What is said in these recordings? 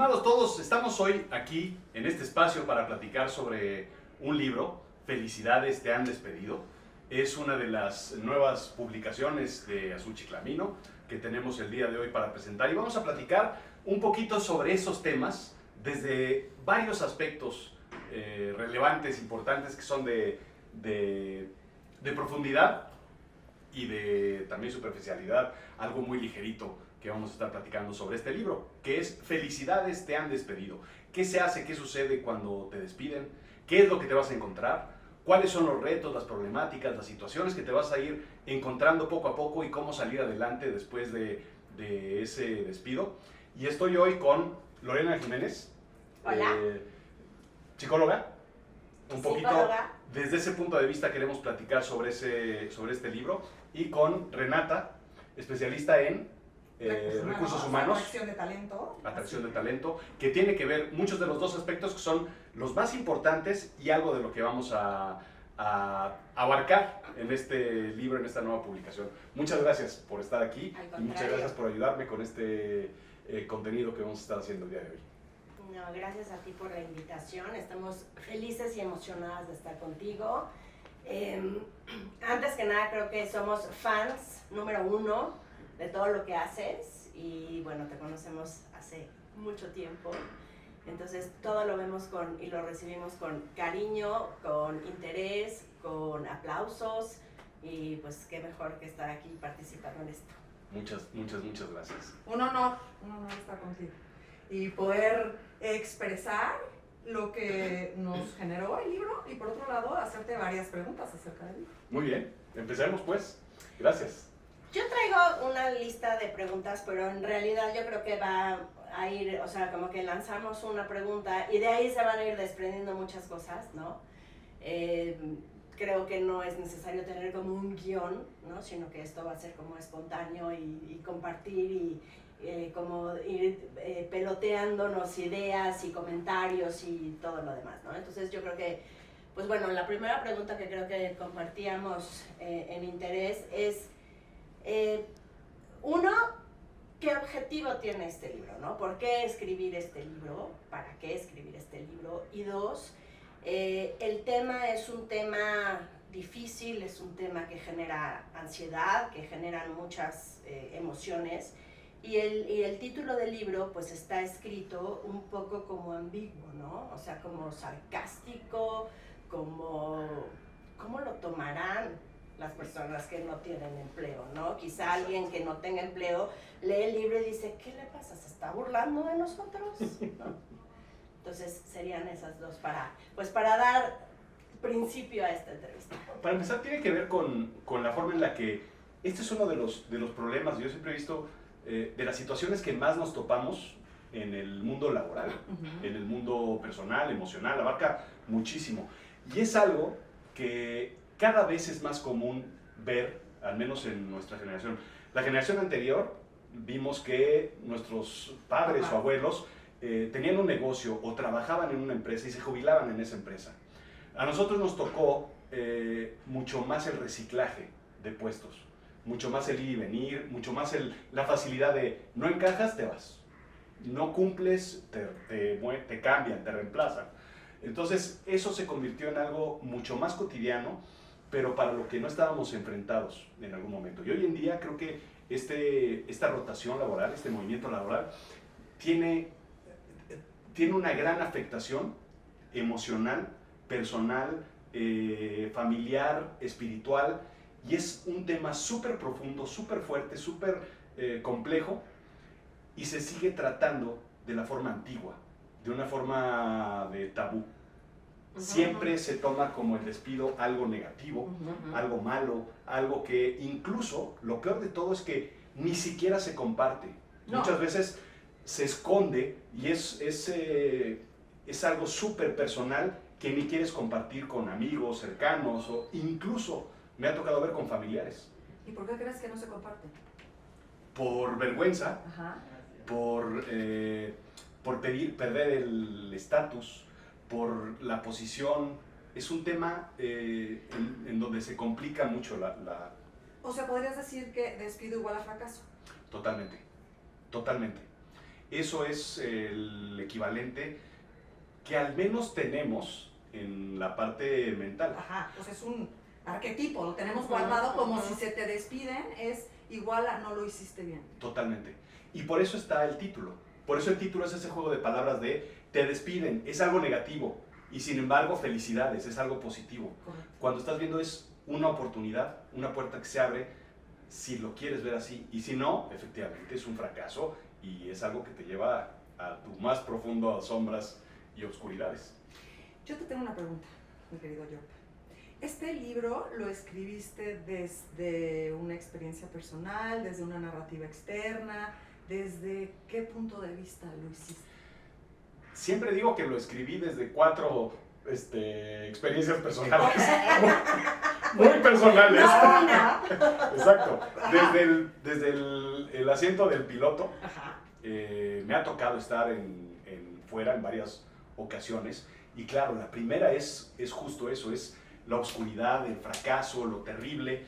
Estimados todos, estamos hoy aquí en este espacio para platicar sobre un libro, Felicidades te han despedido. Es una de las nuevas publicaciones de Azul Chiclamino que tenemos el día de hoy para presentar y vamos a platicar un poquito sobre esos temas desde varios aspectos relevantes, importantes, que son de profundidad y de también superficialidad, algo muy ligerito que vamos a estar platicando sobre este libro, que es Felicidades te han despedido. ¿Qué se hace? ¿Qué sucede cuando te despiden? ¿Qué es lo que te vas a encontrar? ¿Cuáles son los retos, las problemáticas, las situaciones que te vas a ir encontrando poco a poco y cómo salir adelante después de ese despido? Y estoy hoy con Lorena Jiménez, Hola. Psicóloga. Un poquito Psicóloga. desde ese punto de vista queremos platicar sobre este libro, y con Renata, especialista en recursos humanos, atracción de talento, que tiene que ver muchos de los dos aspectos que son los más importantes y algo de lo que vamos a abarcar en este libro, en esta nueva publicación. Muchas gracias por estar aquí y muchas gracias por ayudarme con este contenido que vamos a estar haciendo el día de hoy. No, gracias a ti por la invitación. Estamos felices y emocionadas de estar contigo. Antes que nada, creo que somos fans número 1 de todo lo que haces y bueno, te conocemos hace mucho tiempo. Entonces todo lo vemos y lo recibimos con cariño, con interés, con aplausos y pues qué mejor que estar aquí participando en esto. Muchas gracias. Un honor estar contigo y poder expresar lo que nos generó el libro y por otro lado hacerte varias preguntas acerca del libro. Muy bien, empecemos pues. Gracias. Yo traigo una lista de preguntas, pero en realidad yo creo que va a ir, o sea, como que lanzamos una pregunta y de ahí se van a ir desprendiendo muchas cosas, ¿no? Creo que no es necesario tener como un guión, ¿no? Sino que esto va a ser como espontáneo y compartir y como ir peloteándonos ideas y comentarios y todo lo demás, ¿no? Entonces yo creo que, pues bueno, la primera pregunta que creo que compartíamos en interés es, uno, ¿qué objetivo tiene este libro, no? ¿Por qué escribir este libro? ¿Para qué escribir este libro? Y dos, el tema es un tema difícil, es un tema que genera ansiedad, que generan muchas emociones. Y el título del libro pues está escrito un poco como ambiguo, ¿no? O sea, como sarcástico, como ¿cómo lo tomarán las personas que no tienen empleo, ¿no? Quizá alguien que no tenga empleo lee el libro y dice, ¿qué le pasa? ¿Se está burlando de nosotros? ¿No? Entonces serían esas dos para dar principio a esta entrevista. Para empezar, tiene que ver con la forma en la que este es uno de los problemas. Yo siempre he visto de las situaciones que más nos topamos en el mundo laboral, en el mundo personal, emocional, abarca muchísimo. Y es algo que cada vez es más común ver, al menos en nuestra generación. La generación anterior vimos que nuestros padres o abuelos tenían un negocio o trabajaban en una empresa y se jubilaban en esa empresa. A nosotros nos tocó mucho más el reciclaje de puestos, mucho más el ir y venir, mucho más la facilidad de no encajas, te vas. No cumples, te cambian, te reemplazan. Entonces eso se convirtió en algo mucho más cotidiano, pero para lo que no estábamos enfrentados en algún momento. Y hoy en día creo que esta rotación laboral, este movimiento laboral, tiene una gran afectación emocional, personal, familiar, espiritual, y es un tema súper profundo, súper fuerte, súper complejo, y se sigue tratando de la forma antigua, de una forma de tabú. Siempre se toma como el despido algo negativo, algo malo, algo que incluso, lo peor de todo es que ni siquiera se comparte. No. Muchas veces se esconde y es algo súper personal que ni quieres compartir con amigos, cercanos o incluso me ha tocado ver con familiares. ¿Y por qué crees que no se comparte? Por vergüenza, por perder el estatus, por la posición. Es un tema en donde se complica mucho O sea, ¿podrías decir que despido igual a fracaso? Totalmente, totalmente. eso es el equivalente que al menos tenemos en la parte mental. Ajá, pues es un arquetipo, lo tenemos guardado como si se te despiden, es igual a no lo hiciste bien. Totalmente. Y por eso está el título. Por eso el título es ese juego de palabras de te despiden, es algo negativo. Y sin embargo, felicidades, es algo positivo. Correcto. Cuando estás viendo es una oportunidad, una puerta que se abre, si lo quieres ver así. Y si no, efectivamente es un fracaso y es algo que te lleva a tu más profundo sombras y oscuridades. Yo te tengo una pregunta, mi querido Job. ¿Este libro lo escribiste desde una experiencia personal, desde una narrativa externa? ¿Desde qué punto de vista lo hiciste? Siempre digo que lo escribí desde 4 experiencias personales. Muy personales. Exacto. Desde el asiento del piloto, me ha tocado estar fuera en varias ocasiones. Y claro, la primera es justo eso, es la oscuridad, el fracaso, lo terrible.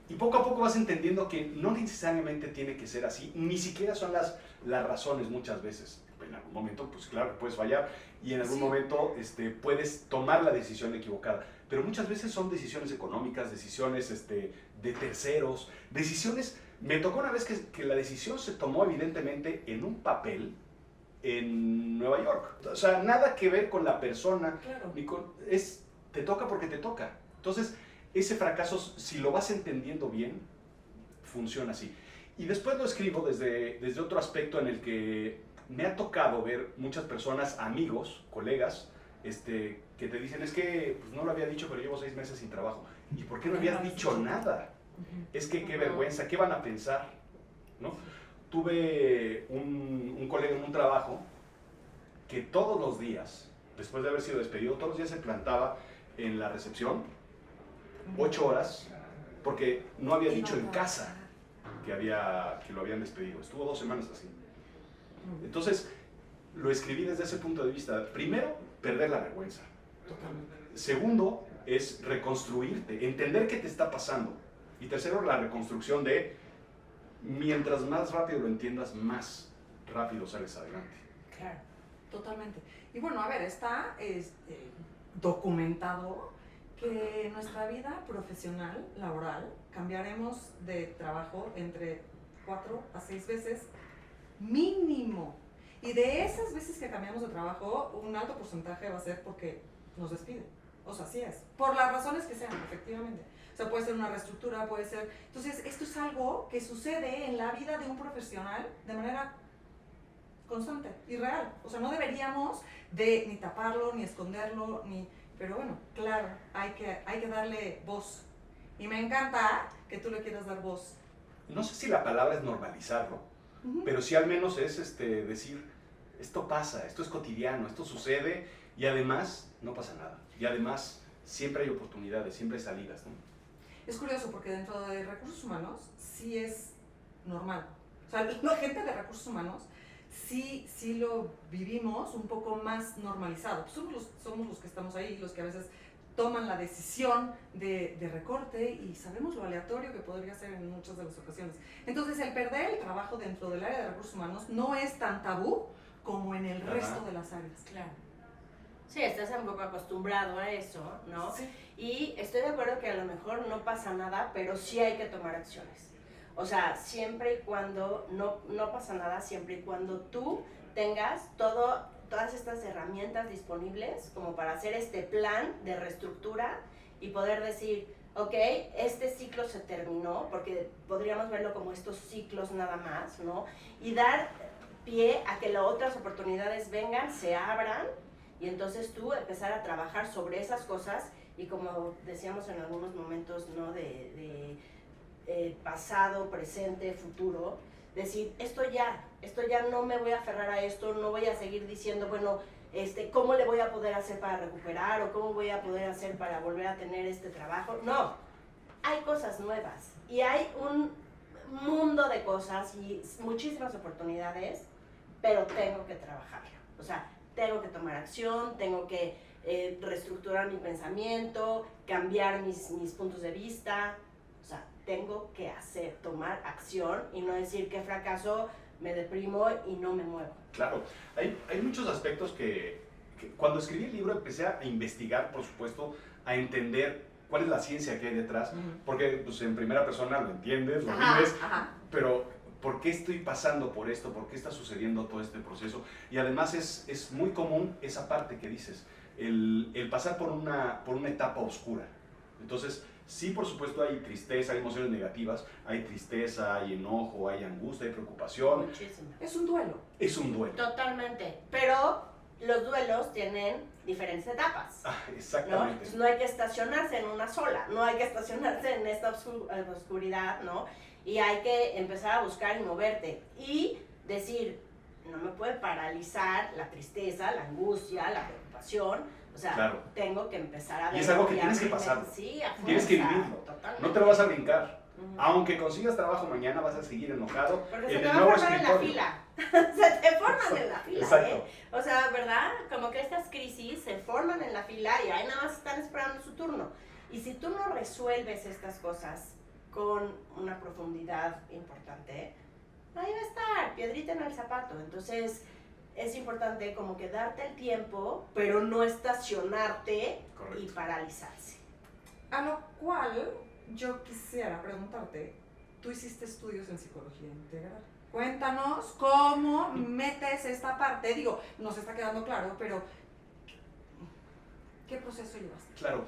Y poco a poco vas entendiendo que no necesariamente tiene que ser así, ni siquiera son las razones muchas veces. En algún momento, pues claro, puedes fallar y en algún momento puedes tomar la decisión equivocada. Pero muchas veces son decisiones económicas, decisiones de terceros, decisiones... Me tocó una vez que la decisión se tomó evidentemente en un papel en Nueva York. O sea, nada que ver con la persona, claro. ni te toca porque te toca. Entonces, ese fracaso, si lo vas entendiendo bien, funciona así. Y después lo escribo desde otro aspecto en el que me ha tocado ver muchas personas, amigos, colegas, que te dicen, es que pues, no lo había dicho, pero llevo 6 meses sin trabajo. ¿Y por qué no habías dicho nada? Es que qué vergüenza, ¿qué van a pensar? ¿No? Tuve un colega en un trabajo que todos los días, después de haber sido despedido, todos los días se plantaba en la recepción 8 horas porque no había dicho en casa que lo habían despedido. Estuvo 2 semanas así. Entonces, lo escribí desde ese punto de vista. Primero, perder la vergüenza. Segundo, es reconstruirte, entender qué te está pasando. Y tercero, la reconstrucción de, mientras más rápido lo entiendas, más rápido sales adelante. Claro, totalmente. Y bueno, a ver, está documentado que en nuestra vida profesional, laboral, cambiaremos de trabajo entre 4 a 6 veces mínimo. Y de esas veces que cambiamos de trabajo, un alto porcentaje va a ser porque nos despiden. O sea, así es. Por las razones que sean, efectivamente. O sea, puede ser una reestructura, puede ser... Entonces, esto es algo que sucede en la vida de un profesional de manera constante y real. O sea, no deberíamos de ni taparlo, ni esconderlo, ni... Pero bueno, claro, hay que darle voz. Y me encanta que tú le quieras dar voz. No sé si la palabra es normalizarlo, pero sí al menos es decir, esto pasa, esto es cotidiano, esto sucede y además no pasa nada. Y además siempre hay oportunidades, siempre hay salidas, ¿no? Es curioso porque dentro de recursos humanos sí es normal. O sea, la gente de recursos humanos sí lo vivimos un poco más normalizado. Pues somos los que estamos ahí, los que a veces toman la decisión de recorte y sabemos lo aleatorio que podría ser en muchas de las ocasiones. Entonces, el perder el trabajo dentro del área de recursos humanos no es tan tabú como en el resto de las áreas. Claro. Sí, estás un poco acostumbrado a eso, ¿no? Sí. Y estoy de acuerdo que a lo mejor no pasa nada, pero sí hay que tomar acciones. O sea, siempre y cuando no pasa nada, siempre y cuando tú tengas todas estas herramientas disponibles como para hacer este plan de reestructura y poder decir, ok, este ciclo se terminó, porque podríamos verlo como estos ciclos nada más, ¿no? Y dar pie a que las otras oportunidades vengan, se abran, y entonces tú empezar a trabajar sobre esas cosas y como decíamos en algunos momentos, ¿no? de pasado, presente, futuro, decir, esto ya no me voy a aferrar a esto, no voy a seguir diciendo, bueno, ¿cómo le voy a poder hacer para recuperar o cómo voy a poder hacer para volver a tener este trabajo? No, hay cosas nuevas y hay un mundo de cosas y muchísimas oportunidades, pero tengo que trabajarlo. O sea, tengo que tomar acción, tengo que reestructurar mi pensamiento, cambiar mis puntos de vista. O sea, tengo que tomar acción y no decir que fracaso, me deprimo y no me muevo. Claro, hay muchos aspectos que cuando escribí el libro empecé a investigar, por supuesto, a entender cuál es la ciencia que hay detrás, porque pues, en primera persona lo entiendes, lo vives, pero ¿por qué estoy pasando por esto? ¿Por qué está sucediendo todo este proceso? Y además es muy común esa parte que dices, el pasar por una etapa oscura. Entonces, sí, por supuesto, hay tristeza, hay emociones negativas, hay tristeza, hay enojo, hay angustia, hay preocupación. Muchísimo. Es un duelo. Es un duelo. Totalmente, pero los duelos tienen diferentes etapas. ¿No? Exactamente. Entonces no hay que estacionarse en una sola, no hay que estacionarse en esta oscuridad, ¿no? Y hay que empezar a buscar y moverte y decir, no me puede paralizar la tristeza, la angustia, la preocupación, o sea, Claro. tengo que empezar a ver. Y es algo que tienes que pasar. Sí, a fuerza, Tienes que vivirlo. totalmente. No te lo vas a brincar. Aunque consigas trabajo mañana, vas a seguir enojado Porque se en te el va a nuevo formar en la escritorio. fila. Se te forman en la fila, Exacto. O sea, ¿verdad? Como que estas crisis se forman en la fila y ahí nada más están esperando su turno. Y si tú no resuelves estas cosas con una profundidad importante, ahí va a estar, piedrita en el zapato. Entonces, es importante como que darte el tiempo, pero no estacionarte Correcto. y paralizarse. A lo cual yo quisiera preguntarte, tú hiciste estudios en psicología integral. Cuéntanos cómo metes esta parte. Digo, nos está quedando claro, pero ¿qué proceso llevaste? Claro.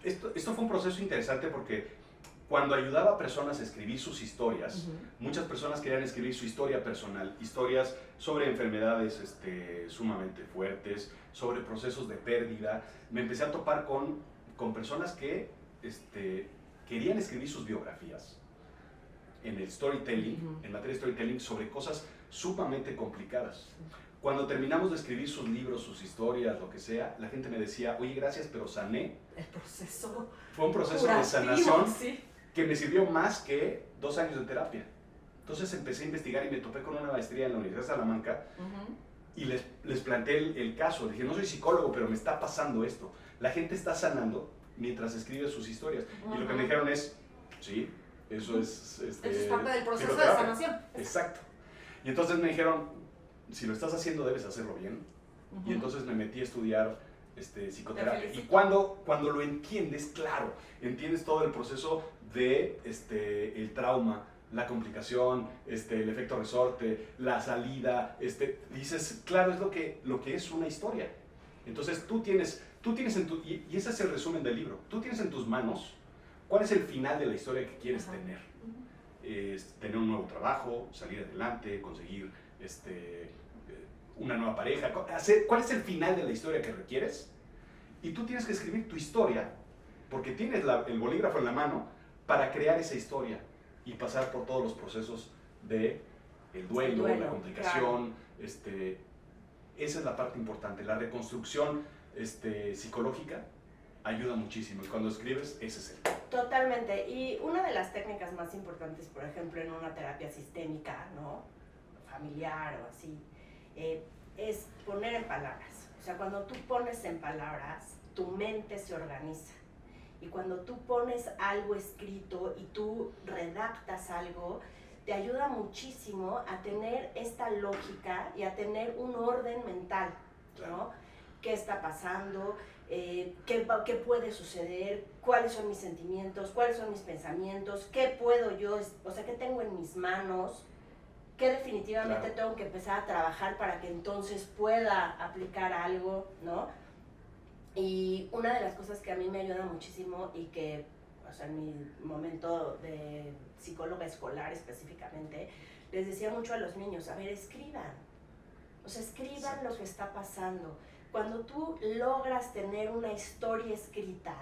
Esto fue un proceso interesante porque cuando ayudaba a personas a escribir sus historias, muchas personas querían escribir su historia personal, historias sobre enfermedades sumamente fuertes, sobre procesos de pérdida. Me empecé a topar con personas que querían escribir sus biografías en el storytelling, en materia de storytelling, sobre cosas sumamente complicadas. Cuando terminamos de escribir sus libros, sus historias, lo que sea, la gente me decía, oye, gracias, pero sané. El proceso Fue un proceso curativo, de sanación sí. que me sirvió más que 2 años de terapia. Entonces empecé a investigar y me topé con una maestría en la Universidad de Salamanca y les planteé el caso. Les dije, no soy psicólogo, pero me está pasando esto. La gente está sanando mientras escribe sus historias. Y lo que me dijeron es, sí, eso es... Eso es parte del proceso de psicoterapia. sanación. Exacto. Y entonces me dijeron, si lo estás haciendo debes hacerlo bien. Y entonces me metí a estudiar psicoterapia. Y cuando lo entiendes, claro, entiendes todo el proceso de el trauma, la complicación, el efecto resorte, la salida, dices, claro, es lo que es una historia. Entonces tú tienes y ese es el resumen del libro, tú tienes en tus manos cuál es el final de la historia que quieres tener. Tener un nuevo trabajo, salir adelante, conseguir una nueva pareja, cuál es el final de la historia que requieres, y tú tienes que escribir tu historia, porque tienes el bolígrafo en la mano para crear esa historia y pasar por todos los procesos de el duelo, la complicación, claro. Esa es la parte importante, la reconstrucción psicológica ayuda muchísimo, y cuando escribes, ese es el... Totalmente, y una de las técnicas más importantes, por ejemplo, en una terapia sistémica, ¿no? Familiar o así, es poner en palabras. O sea, cuando tú pones en palabras, tu mente se organiza. Y cuando tú pones algo escrito y tú redactas algo, te ayuda muchísimo a tener esta lógica y a tener un orden mental, ¿no? ¿Qué está pasando? ¿Qué puede suceder? ¿Cuáles son mis sentimientos? ¿Cuáles son mis pensamientos? ¿Qué puedo yo? O sea, ¿qué tengo en mis manos? ¿Qué definitivamente tengo que empezar a trabajar para que entonces pueda aplicar algo, ¿no? Y una de las cosas que a mí me ayuda muchísimo y que, o sea, en mi momento de psicóloga escolar específicamente, les decía mucho a los niños, a ver, escriban. O sea, escriban lo que está pasando. Cuando tú logras tener una historia escrita,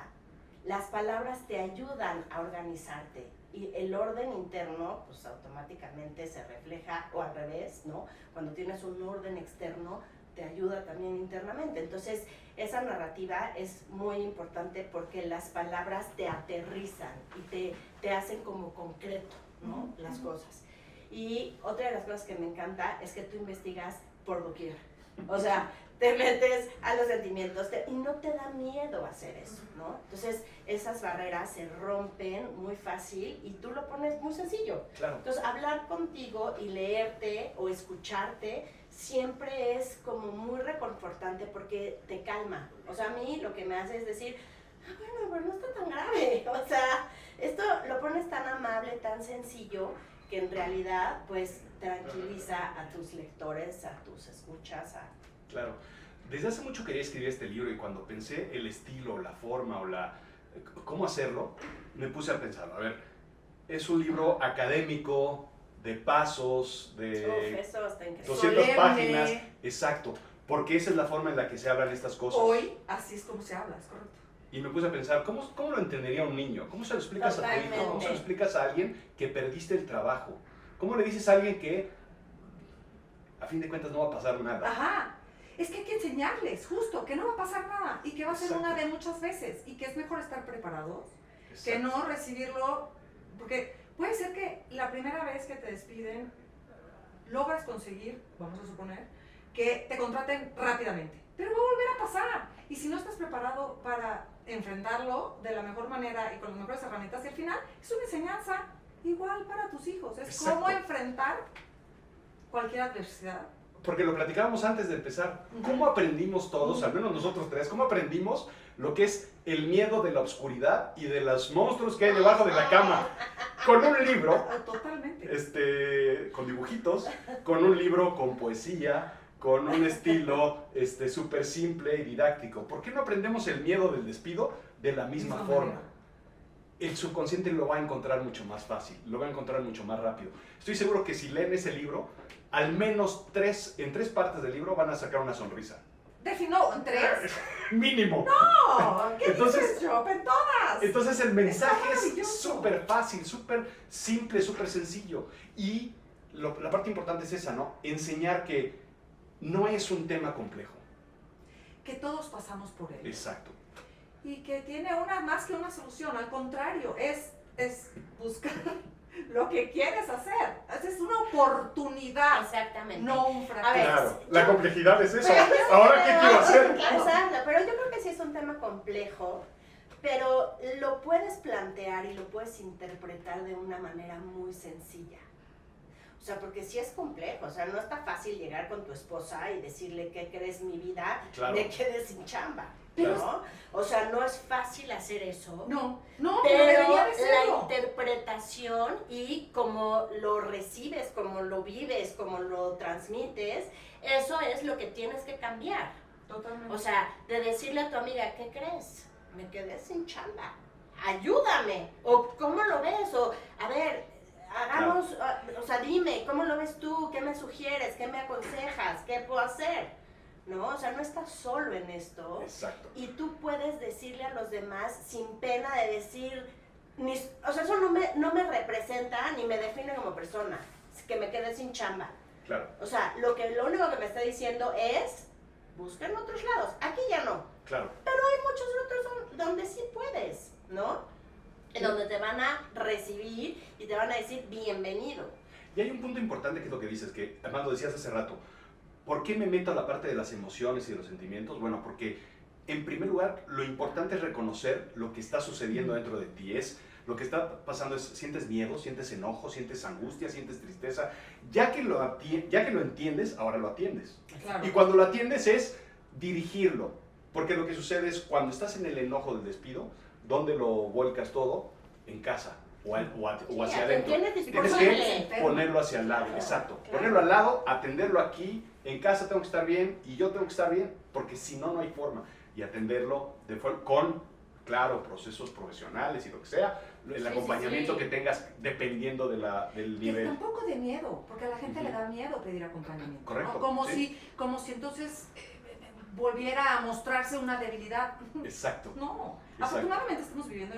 las palabras te ayudan a organizarte. Y el orden interno, pues automáticamente se refleja, o al revés, ¿no? Cuando tienes un orden externo, te ayuda también internamente. Entonces, esa narrativa es muy importante porque las palabras te aterrizan y te hacen como concreto, ¿no? Las cosas. Y otra de las cosas que me encanta es que tú investigas por doquier. O sea, te metes a los sentimientos y no te da miedo hacer eso, ¿no? Entonces, esas barreras se rompen muy fácil y tú lo pones muy sencillo. Claro. Entonces, hablar contigo y leerte o escucharte siempre es como muy reconfortante porque te calma. O sea, a mí lo que me hace es decir, bueno, pero no está tan grave. O sea, esto lo pones tan amable, tan sencillo, que en realidad, pues, tranquiliza a tus lectores, a tus escuchas, Claro. Desde hace mucho quería escribir este libro y cuando pensé el estilo, la forma o cómo hacerlo, me puse a pensar, a ver, es un libro académico, de pasos, de eso está increíble. 200 Solemne. páginas, exacto, porque esa es la forma en la que se hablan estas cosas. Hoy, así es como se habla, es correcto. Y me puse a pensar, ¿cómo lo entendería un niño? ¿Cómo se lo explicas a tu hijo? ¿Cómo se lo explicas a alguien que perdiste el trabajo? ¿Cómo le dices a alguien que a fin de cuentas no va a pasar nada? Ajá. Es que hay que enseñarles, justo, que no va a pasar nada y que va a ser una de muchas veces y que es mejor estar preparados que Exacto. no recibirlo, porque puede ser que la primera vez que te despiden logras conseguir, vamos a suponer, que te contraten rápidamente, pero va a volver a pasar y si no estás preparado para enfrentarlo de la mejor manera y con las mejores herramientas, y al final es una enseñanza igual para tus hijos, es Exacto. cómo enfrentar cualquier adversidad. Porque lo platicábamos antes de empezar. ¿Cómo aprendimos todos, al menos nosotros tres, cómo aprendimos lo que es el miedo de la oscuridad y de los monstruos que hay debajo de la cama? Con un libro, Totalmente. con dibujitos, con un libro con poesía, con un estilo súper simple y didáctico. ¿Por qué no aprendemos el miedo del despido de la misma forma? El subconsciente lo va a encontrar mucho más fácil, lo va a encontrar mucho más rápido. Estoy seguro que si leen ese libro, al menos en tres partes del libro van a sacar una sonrisa. No, ¿en 3? Mínimo. No, ¿qué Entonces, dices, Job? En todas. Entonces el mensaje es maravilloso. súper fácil, súper simple, súper sencillo. Y la parte importante es esa, ¿no? Enseñar que no es un tema complejo. Que todos pasamos por él. Exacto. Y que tiene más que una solución, al contrario, es buscar lo que quieres hacer. Es una oportunidad, Exactamente. no un fracaso. A ver, Claro, la complejidad es eso. Pero yo Ahora, ¿qué creo- quiero hacer? Exacto, pero yo creo que sí es un tema complejo, pero lo puedes plantear y lo puedes interpretar de una manera muy sencilla. O sea, porque sí es complejo, o sea, no está fácil llegar con tu esposa y decirle ¿qué crees mi vida? Claro. Me quedé sin chamba, Claro. ¿no? O sea, no es fácil hacer eso. No, pero Pero debería de la serlo. interpretación y cómo lo recibes, cómo lo vives, cómo lo transmites, eso es lo que tienes que cambiar. Totalmente. O sea, de decirle a tu amiga, ¿qué crees? Me quedé sin chamba. Ayúdame. O ¿cómo lo ves? O, a ver, hagamos, o sea, dime, ¿cómo lo ves tú? ¿Qué me sugieres? ¿Qué me aconsejas? ¿Qué puedo hacer? ¿No? O sea, no estás solo en esto. Exacto. Y tú puedes decirle a los demás sin pena de decir, o sea, eso no me representa ni me define como persona, que me quedé sin chamba. Claro. O sea, lo único que me está diciendo es, busca en otros lados. Aquí ya no. Claro. Pero hay muchos otros donde sí puedes, ¿no? En donde te van a recibir y te van a decir bienvenido. Y hay un punto importante que es lo que dices, que además lo decías hace rato. ¿Por qué me meto a la parte de las emociones y de los sentimientos? Bueno, porque en primer lugar lo importante es reconocer lo que está sucediendo dentro de ti. Lo que está pasando es, sientes miedo, sientes enojo, sientes angustia, sientes tristeza. Ya que lo entiendes, ahora lo atiendes. Claro. Y cuando lo atiendes es dirigirlo. Porque lo que sucede es cuando estás en el enojo del despido, ¿dónde lo vuelcas todo? En casa o hacia adentro. Tienes que ponerlo hacia el lado, exacto. Claro. Ponerlo al lado, atenderlo aquí. En casa tengo que estar bien y yo tengo que estar bien, porque si no, no hay forma. Y atenderlo con, claro, procesos profesionales y lo que sea, el acompañamiento que tengas dependiendo del Que nivel. tampoco de miedo, porque a la gente le da miedo pedir acompañamiento. Correcto, ¿no? Como sí. si entonces volviera a mostrarse una debilidad. Exacto. No, Exacto. afortunadamente estamos viviendo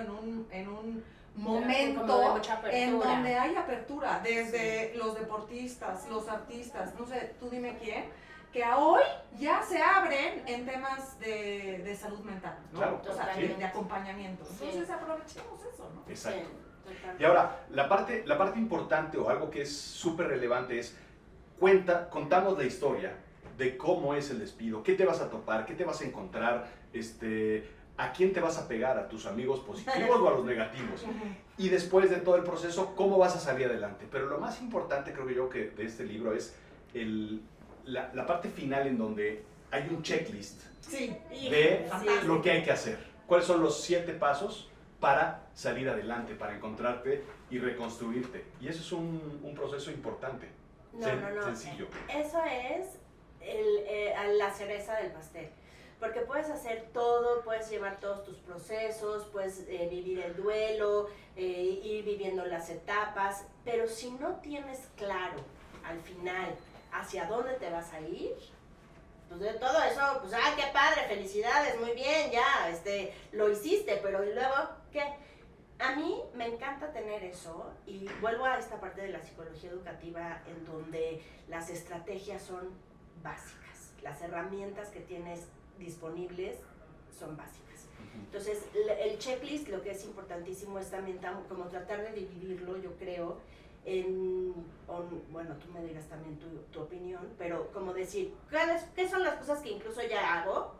en un Como de momento mucha apertura. en donde hay apertura, desde los deportistas, los artistas, no sé, tú dime quién, que a hoy ya se abren en temas de salud mental, ¿no? Claro, o sea, sí. de acompañamiento. Sí. Entonces aprovechemos eso, ¿no? Exacto. Sí, totalmente. Y ahora, la parte importante o algo que es súper relevante es, contamos la historia de cómo es el despido, qué te vas a topar, qué te vas a encontrar, a quién te vas a pegar, a tus amigos positivos o a los negativos. Y después de todo el proceso, cómo vas a salir adelante. Pero lo más importante, creo yo, que de este libro es la parte final en donde hay un checklist de lo que hay que hacer. ¿Cuáles son los 7 pasos para salir adelante, para encontrarte y reconstruirte? Y eso es un proceso importante, sencillo. Eso es la cereza del pastel. Porque puedes hacer todo, puedes llevar todos tus procesos, puedes vivir el duelo, ir viviendo las etapas, pero si no tienes claro al final hacia dónde te vas a ir, pues de todo eso, pues qué padre, felicidades, muy bien, ya, lo hiciste, pero ¿y luego qué? A mí me encanta tener eso y vuelvo a esta parte de la psicología educativa en donde las estrategias son básicas, las herramientas que tienes disponibles son básicas. Entonces, el checklist, lo que es importantísimo es también como tratar de dividirlo, yo creo, bueno, tú me dirás también tu opinión, pero como decir, ¿qué son las cosas que incluso ya hago?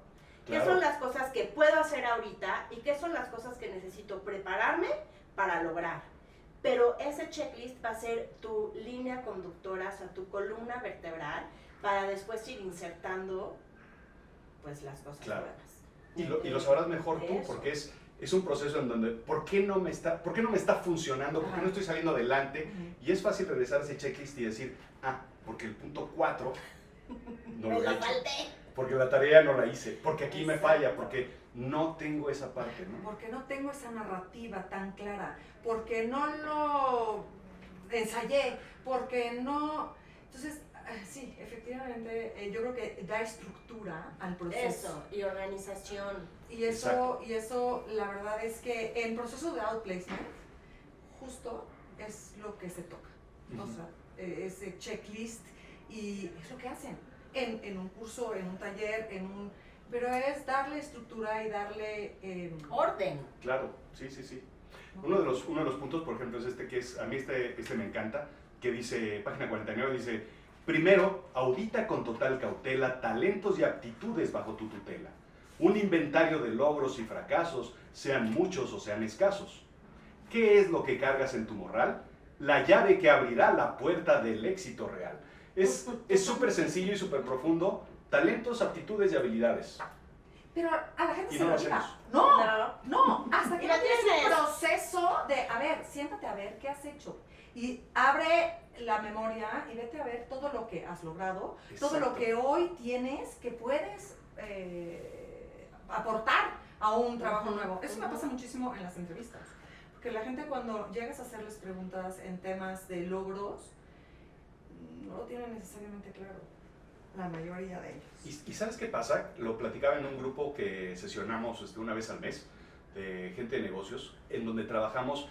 Claro. ¿Qué son las cosas que puedo hacer ahorita? ¿Y qué son las cosas que necesito prepararme para lograr? Pero ese checklist va a ser tu línea conductora, o sea, tu columna vertebral, para después ir insertando pues las cosas nuevas. Y lo sabrás mejor tú, porque es un proceso en donde, ¿por qué no me está funcionando? ¿Por qué no estoy saliendo adelante? Y es fácil regresar a ese checklist y decir, porque el punto 4 no lo he hecho. Porque la tarea no la hice, porque aquí me falla, porque no tengo esa parte, ¿no? Porque no tengo esa narrativa tan clara, porque no lo ensayé, porque no... Entonces, sí, efectivamente, yo creo que da estructura al proceso. Eso, y organización. Y eso, la verdad es que en proceso de outplacement, justo es lo que se toca. O sea, ese checklist, y es lo que hacen en un curso, en un taller, pero es darle estructura y darle... orden. Claro, sí. Uno de los puntos, por ejemplo, es que a mí me encanta, que dice, página 49, dice: primero, audita con total cautela talentos y aptitudes bajo tu tutela. Un inventario de logros y fracasos, sean muchos o sean escasos. ¿Qué es lo que cargas en tu morral? La llave que abrirá la puerta del éxito real. Es súper sencillo y súper profundo. Talentos, aptitudes y habilidades. Pero a la gente y se no lo lo olvida. hacemos. No, hasta que no tienes un proceso de, siéntate a ver qué has hecho. Y abre la memoria y vete a ver todo lo que has logrado, todo lo que hoy tienes que puedes aportar a un trabajo nuevo. Eso me pasa muchísimo en las entrevistas. Porque la gente, cuando llegas a hacerles preguntas en temas de logros, no lo tienen necesariamente claro, la mayoría de ellos. ¿Y sabes qué pasa? Lo platicaba en un grupo que sesionamos una vez al mes, de gente de negocios, en donde trabajamos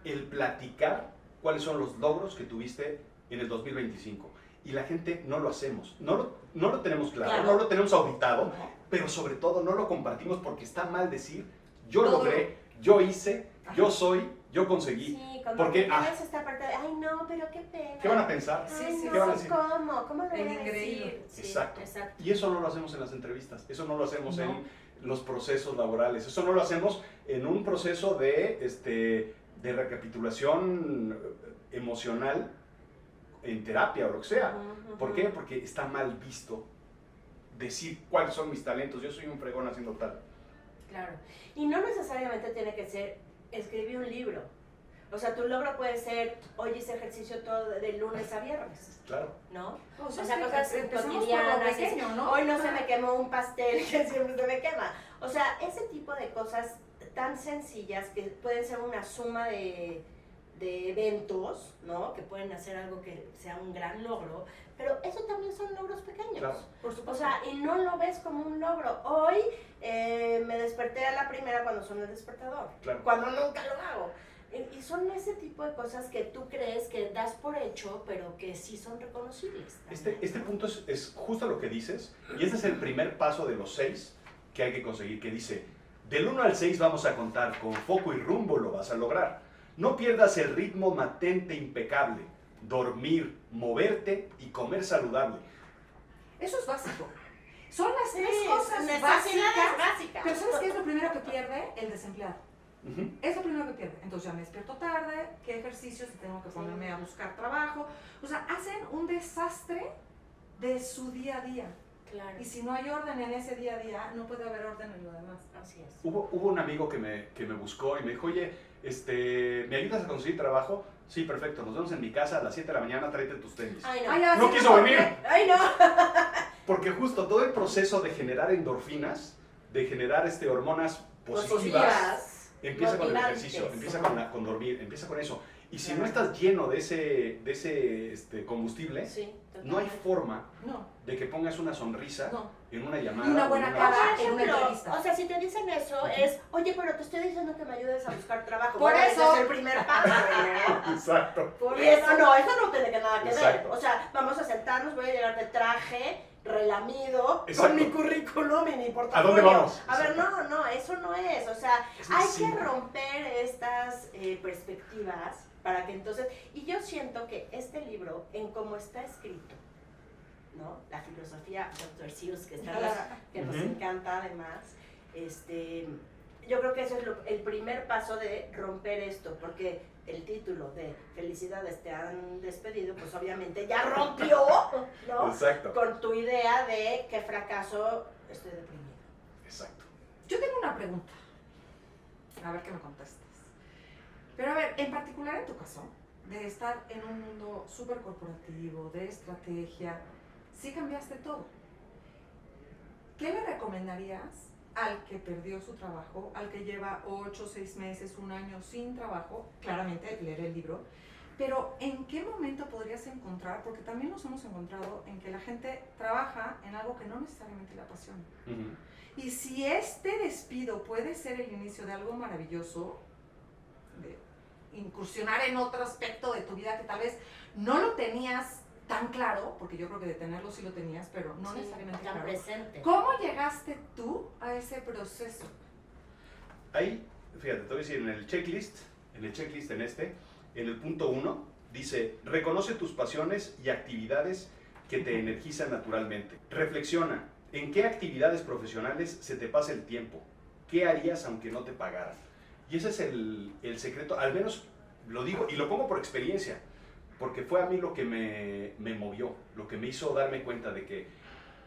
el platicar cuáles son los logros que tuviste en el 2025. Y la gente no lo hacemos, no lo tenemos claro, no lo tenemos auditado, pero sobre todo no lo compartimos porque está mal decir, yo logré, yo hice, yo soy, yo conseguí. Sí, porque tienes esta parte de, ay no, pero qué pena. ¿Qué van a pensar? Ay, ¿Qué van a decir? ¿Cómo lo voy a decir? Sí, exacto. Y eso no lo hacemos en las entrevistas, eso no lo hacemos en los procesos laborales, eso no lo hacemos en un proceso de recapitulación emocional en terapia o lo que sea. ¿Por qué? Porque está mal visto decir cuáles son mis talentos. Yo soy un fregón haciendo tal. Claro. Y no necesariamente tiene que ser escribir un libro. O sea, tu logro puede ser, hoy hice ejercicio todo de lunes a viernes. Claro. ¿No? O sea, cosas cotidianas. Pequeño, ¿no? Hoy no se me quemó un pastel que siempre se me quema. O sea, ese tipo de cosas tan sencillas que pueden ser una suma de eventos, ¿no? Que pueden hacer algo que sea un gran logro, pero eso también son logros pequeños. Claro. Por supuesto. O sea, y no lo ves como un logro. Hoy me desperté a la primera cuando sonó el despertador, cuando nunca lo hago. Y son ese tipo de cosas que tú crees que das por hecho, pero que sí son reconocibles. Este punto es justo lo que dices, y este es el primer paso de los 6 que hay que conseguir, que dice, del 1 al 6 vamos a contar, con foco y rumbo lo vas a lograr. No pierdas el ritmo matente impecable, dormir, moverte y comer saludable. Eso es básico. Son las Sí, tres cosas necesidades básicas. Pero básicas. ¿sabes qué es lo primero que pierde? El desempleado. Ujú. Es lo primero que pierde. Entonces ya me despierto tarde, qué ejercicios, si tengo que ponerme a buscar trabajo. O sea, hacen un desastre de su día a día. Claro. Y si no hay orden en ese día a día, no puede haber orden en lo demás. Así es. Hubo un amigo que me buscó y me dijo, oye, ¿me ayudas a conseguir trabajo? Sí, perfecto, nos vemos en mi casa a las 7 de la mañana, tráete tus tenis. Ay, no. Ay, ya, No sí, quiso venir. Ay, no. Porque justo todo el proceso de generar endorfinas, de generar hormonas positivas, Positivas. empieza con el motivantes. ejercicio, empieza con dormir, empieza con eso. Y si no Claro. estás lleno de ese combustible, Sí, no hay totalmente. forma No, de que pongas una sonrisa no. en una llamada. Y una o buena en cara. Por en una ejemplo, entrevista. o sea, si te dicen eso, es, oye, pero te estoy diciendo que me ayudes a buscar trabajo. Por Bueno, eso. ese es el primer paso, ¿no? Exacto. Por Y eso no tiene que nada que ver. Exacto. O sea, vamos a sentarnos, voy a llegar de traje, relamido, Exacto. con mi currículum y mi portafolio. ¿A dónde vamos? A ver, no, eso no es. O sea, Es muy hay que simple. romper estas perspectivas para que entonces... Y yo siento que este libro, en cómo está escrito, ¿no? La filosofía Dr. Seuss, que nos Ujú. encanta además, yo creo que eso es el primer paso de romper esto, porque el título de Felicidades te han despedido, pues obviamente ya rompió, ¿no? Exacto. Con tu idea de que fracaso, estoy deprimido. Exacto. Yo tengo una pregunta. A ver qué me contestas. Pero a ver, en particular en tu caso, de estar en un mundo súper corporativo, de estrategia, sí cambiaste todo. ¿Qué le recomendarías al que perdió su trabajo, al que lleva 8, 6 meses, un año sin trabajo? Claramente leer el libro. Pero ¿en qué momento podrías encontrar? Porque también nos hemos encontrado en que la gente trabaja en algo que no necesariamente le apasiona. Ujú. Y si este despido puede ser el inicio de algo maravilloso, de incursionar en otro aspecto de tu vida que tal vez no lo tenías tan claro, porque yo creo que de tenerlo sí lo tenías, pero no Sí, necesariamente tan claro. presente. ¿Cómo llegaste tú a ese proceso? Ahí, fíjate, te voy a decir, en el checklist, en el punto 1, dice, reconoce tus pasiones y actividades que te energizan naturalmente. Reflexiona, ¿en qué actividades profesionales se te pasa el tiempo? ¿Qué harías aunque no te pagaran? Y ese es el secreto, al menos lo digo y lo pongo por experiencia, porque fue a mí lo que me movió, lo que me hizo darme cuenta de que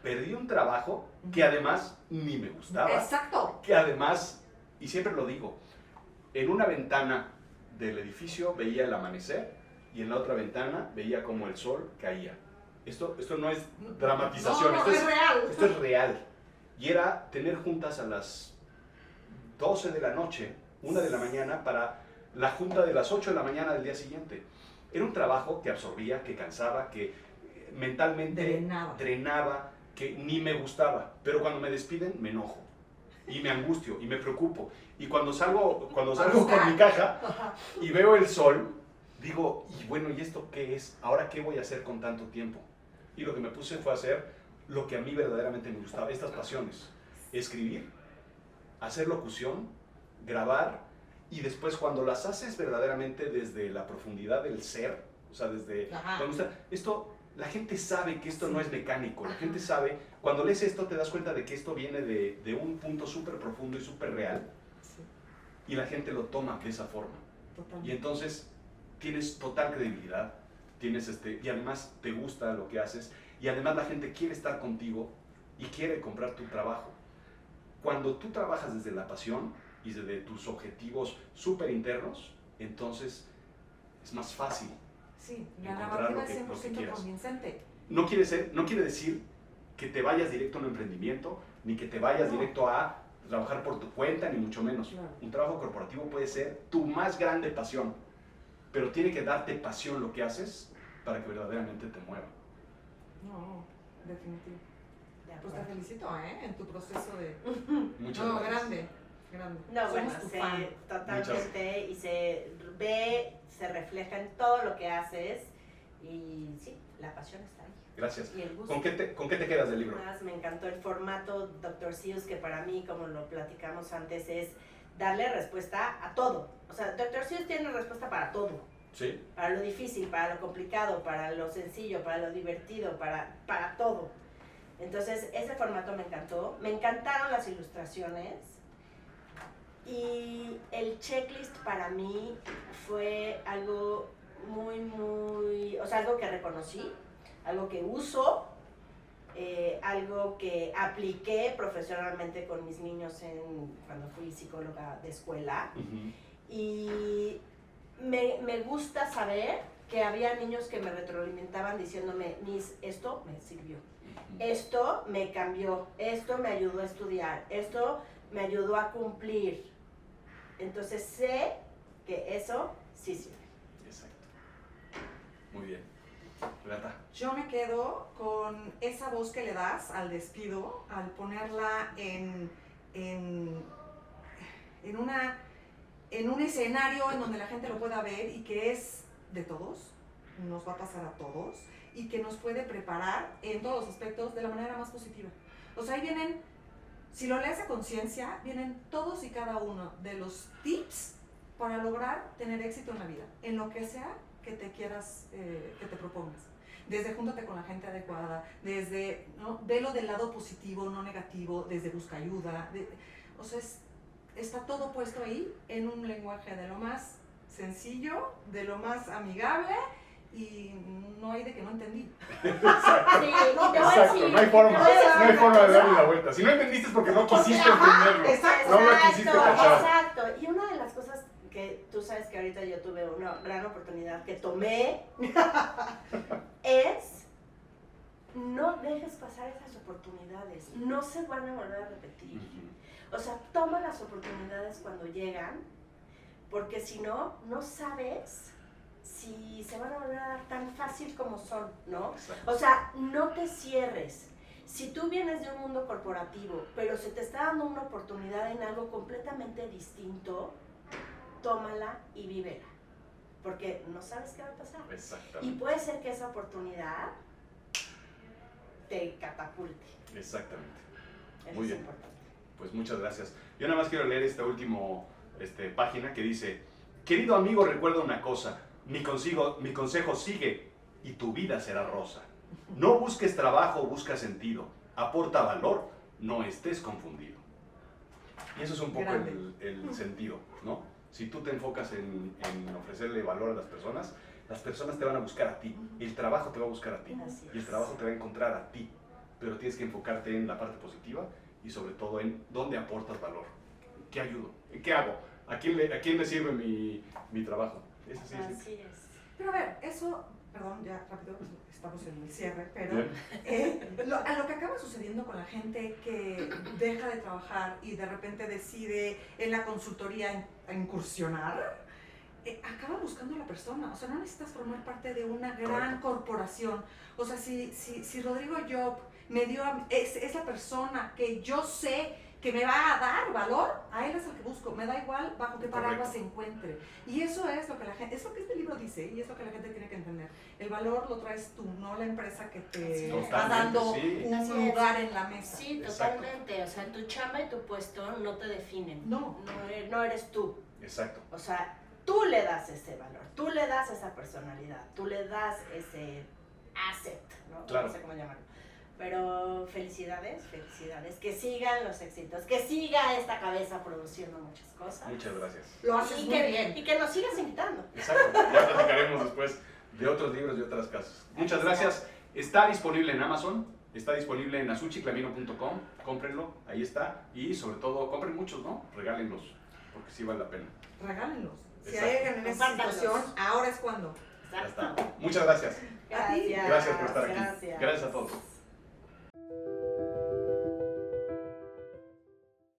perdí un trabajo que además ni me gustaba. Exacto. Que además, y siempre lo digo, en una ventana del edificio veía el amanecer y en la otra ventana veía como el sol caía. Esto no es dramatización, No, esto es real. Esto es real. Y era tener juntas a las 12 de la noche, 1 de la mañana, para la junta de las 8 de la mañana del día siguiente. Era un trabajo que absorbía, que cansaba, que mentalmente drenaba, que ni me gustaba. Pero cuando me despiden, me enojo. Y me angustio, y me preocupo. Y cuando salgo con mi caja y veo el sol, digo, y bueno, ¿y esto qué es? ¿Ahora qué voy a hacer con tanto tiempo? Y lo que me puse fue a hacer lo que a mí verdaderamente me gustaba, estas pasiones. Escribir, hacer locución, grabar, y después cuando las haces verdaderamente desde la profundidad del ser, o sea, desde donde está, esto, la gente sabe que esto no es mecánico, la gente sabe, cuando lees esto te das cuenta de que esto viene de un punto súper profundo y súper real, y la gente lo toma de esa forma. Totalmente. Y entonces tienes total credibilidad, y además te gusta lo que haces, y además la gente quiere estar contigo y quiere comprar tu trabajo. Cuando tú trabajas desde la pasión y desde tus objetivos súper internos, entonces es más fácil. Sí, la encontrar narrativa lo que es 100% quieras. convincente. No quiere decir que te vayas directo a un emprendimiento, ni que te vayas No. directo a trabajar por tu cuenta, ni mucho menos. Claro. Un trabajo corporativo puede ser tu más grande pasión, pero tiene que darte pasión lo que haces para que verdaderamente te mueva. No, definitivo. De Pues te acuerdo. felicito, ¿eh? En tu proceso de... Muchas no, gracias. grande. No, Somos bueno, tu fan. totalmente, y se ve, se refleja en todo lo que haces, y sí, la pasión está ahí. Gracias. Y el gusto. ¿Con qué te quedas del libro? Más me encantó el formato Dr. Seuss, que para mí, como lo platicamos antes, es darle respuesta a todo. O sea, Dr. Seuss tiene respuesta para todo. Sí. Para lo difícil, para lo complicado, para lo sencillo, para lo divertido, para todo. Entonces, ese formato me encantó. Me encantaron las ilustraciones. Y el checklist para mí fue algo muy, o sea, algo que reconocí, algo que uso, algo que apliqué profesionalmente con mis niños cuando fui psicóloga de escuela. Y me gusta saber que había niños que me retroalimentaban diciéndome, Miss, esto me sirvió, esto me cambió, esto me ayudó a estudiar, esto me ayudó a cumplir. Entonces sé que eso sí sirve. Exacto. Muy bien. Renata. Yo me quedo con esa voz que le das al despido, al ponerla en un escenario en donde la gente lo pueda ver y que es de todos, nos va a pasar a todos y que nos puede preparar en todos los aspectos de la manera más positiva. O sea, ahí vienen, si lo lees a conciencia, vienen todos y cada uno de los tips para lograr tener éxito en la vida, en lo que sea que te quieras, que te propongas. Desde júntate con la gente adecuada, desde, ¿no? Velo del lado positivo, no negativo, desde busca ayuda. O sea, está todo puesto ahí en un lenguaje de lo más sencillo, de lo más amigable y no hay de que no entendí. Exacto. Sí, Exacto. No hay forma de darle la vuelta. Si no entendiste es porque no quisiste entenderlo. Exacto. No lo quisiste cachar. Exacto. Y una de las cosas que tú sabes que ahorita yo tuve una gran oportunidad que tomé es no dejes pasar esas oportunidades. No se van a volver a repetir. O sea, toma las oportunidades cuando llegan, porque si no, no sabes si se van a volver a dar tan fácil como son, ¿no? Exacto. O sea, no te cierres. Si tú vienes de un mundo corporativo, pero se te está dando una oportunidad en algo completamente distinto, tómala y vívela, porque no sabes qué va a pasar. Exactamente. Y puede ser que esa oportunidad te catapulte. Exactamente. Eso Muy es bien. importante. Pues muchas gracias. Yo nada más quiero leer esta última página que dice: querido amigo, recuerda una cosa, mi consejo sigue y tu vida será rosa. No busques trabajo, busca sentido, aporta valor, no estés confundido. Y eso es un poco el sentido, ¿no? Si tú te enfocas en ofrecerle valor a las personas te van a buscar a ti, el trabajo te va a buscar a ti Así y el es. trabajo te va a encontrar a ti, pero tienes que enfocarte en la parte positiva y sobre todo en dónde aportas valor. ¿Qué ayudo? ¿Qué hago? ¿A quién le sirve mi trabajo? Es así. Así es. Pero a ver, eso, perdón, ya rápido, estamos en el cierre, pero Bien. a lo que acaba sucediendo con la gente que deja de trabajar y de repente decide en la consultoría a incursionar, acaba buscando a la persona. O sea, no necesitas formar parte de una gran corporación. O sea, si Rodrigo Job es la persona que yo sé que me va a dar valor, a él es el que busco, me da igual bajo qué paraguas se encuentre. Y eso es lo que es lo que este libro dice y es lo que la gente tiene que entender. El valor lo traes tú, no la empresa que te está dando un lugar en la mesa. Sí, totalmente. O sea, tu chamba y tu puesto no te definen. No eres tú. Exacto. O sea, tú le das ese valor, tú le das esa personalidad, tú le das ese asset, ¿no? Claro. No sé cómo llamarlo. Pero felicidades, que sigan los éxitos, que siga esta cabeza produciendo muchas cosas. Muchas gracias. Lo haces muy bien. Y que nos sigas invitando. Exacto. Ya platicaremos después de otros libros y otras casas. Muchas gracias. Está disponible en Amazon, está disponible en azuchiclamino.com. Cómprenlo, ahí está. Y sobre todo, compren muchos, ¿no? Regálenlos, porque sí vale la pena. Regálenlos. Si Exacto. hay alguien en esa Compártanlos. situación, ahora es cuando. Ya está. Muchas gracias. A ti. Gracias por estar aquí. Gracias. Gracias a todos.